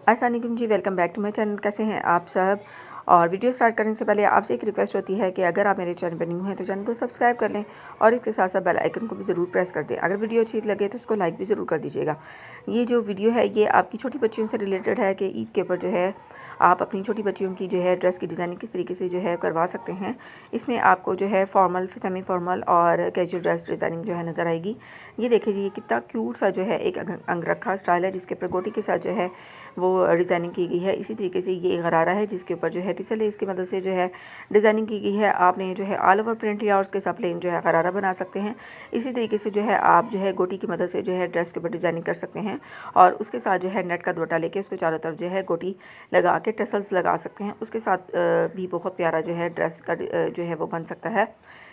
अस्सलाम वालेकुम जी, welcome back to my channel. कैसे हैं आप सब। और वीडियो स्टार्ट करने से पहले आपसे एक रिक्वेस्ट होती है कि अगर आप मेरे चैनल पर न्यू हैं तो चैनल को सब्सक्राइब कर लें और इसके साथ साथ बेल आइकन को भी ज़रूर प्रेस कर दें। अगर वीडियो अच्छी लगे तो उसको लाइक भी ज़रूर कर दीजिएगा। ये जो वीडियो है ये आपकी छोटी बच्चियों से रिलेटेड है कि ईद के ऊपर जो है आप अपनी छोटी बच्चियों की जो है ड्रेस की डिज़ाइनिंग किस तरीके से जो है करवा सकते हैं। इसमें आपको जो है फॉर्मल, सेमी फॉर्मल और कैजुअल ड्रेस डिज़ाइनिंग जो है नज़र आएगी। ये देखिए जी, ये कितना क्यूट सा जो है एक अंगरखा स्टाइल है जिसके ऊपर गोटी के साथ जो है वो डिज़ाइनिंग की गई है। इसी तरीके से ये गरारा है जिसके ऊपर जो है टिसल इसकी मदद से जो है डिज़ाइनिंग की गई है। आपने जो है ऑल ओवर प्रिंट लिया और उसके साथ प्लेन जो है गरारा बना सकते हैं। इसी तरीके से जो है आप जो है गोटी की मदद से जो है ड्रेस के ऊपर डिज़ाइनिंग कर सकते हैं और उसके साथ जो है नेट का दुपट्टा लेके उसके चारों तरफ जो है गोटी लगा के टसल्स लगा सकते हैं। उसके साथ भी बहुत प्यारा जो है ड्रेस का जो है वो बन सकता है।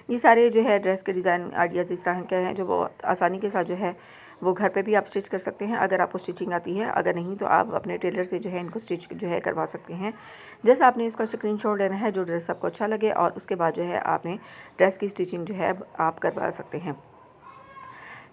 ये सारे जो है ड्रेस के डिज़ाइन आइडियाज़ इस तरह के हैं जो बहुत आसानी के साथ जो है वो घर पे भी आप स्टिच कर सकते हैं अगर आपको स्टिचिंग आती है। अगर नहीं तो आप अपने टेलर से जो है इनको स्टिच जो है करवा सकते हैं। जैसे आपने इसका स्क्रीनशॉट लेना है जो ड्रेस आपको अच्छा लगे और उसके बाद जो है आपने ड्रेस की स्टिचिंग जो है आप करवा सकते हैं।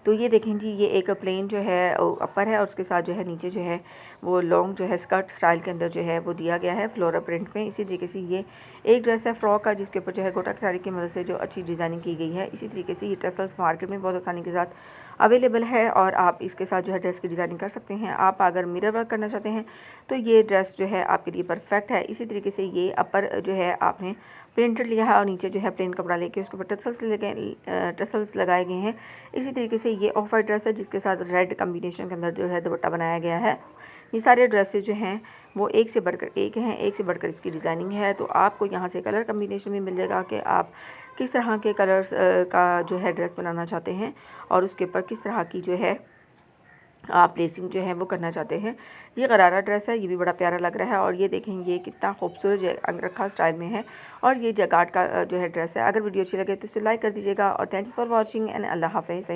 तो ये देखें जी, ये एक प्लेन जो है अपर है और उसके साथ जो है नीचे जो है वो लॉन्ग जो है स्कर्ट स्टाइल के अंदर जो है वो दिया गया है फ्लोरल प्रिंट में। इसी तरीके से ये एक ड्रेस है फ्रॉक का जिसके ऊपर जो है गोटा किनारी की मदद से जो अच्छी डिज़ाइनिंग की गई है। इसी तरीके से ये टसल्स मार्केट में बहुत आसानी के साथ अवेलेबल है और आप इसके साथ जो है ड्रेस की डिज़ाइनिंग कर सकते हैं। आप अगर मिरर वर्क करना चाहते हैं तो ये ड्रेस जो है आपके लिए परफेक्ट है। इसी तरीके से ये अपर जो है आपने प्रिंटेड लिया है और नीचे जो है प्लेन कपड़ा लेके उसके ऊपर टसल्स लगाए गए हैं। इसी तरीके से ये ऑफ वाइट ड्रेस है जिसके साथ रेड कम्बिनेशन के अंदर जो है दुपट्टा बनाया गया है। ये सारे ड्रेसेस जो हैं वो एक से बढ़कर एक हैं, एक से बढ़कर इसकी डिज़ाइनिंग है। तो आपको यहाँ से कलर कम्बिनेशन भी मिल जाएगा कि आप किस तरह के कलर्स का जो है ड्रेस बनाना चाहते हैं और उसके ऊपर किस तरह की जो है आप प्लेसिंग जो है वो करना चाहते हैं। ये गरारा ड्रेस है, ये भी बड़ा प्यारा लग रहा है और ये देखें ये कितना खूबसूरत अंगरखा स्टाइल में है और ये जगाट का जो है ड्रेस है। अगर वीडियो अच्छी लगे तो इसे लाइक कर दीजिएगा और थैंक्स फॉर वॉचिंग एंड अल्लाह हाफ़िज़।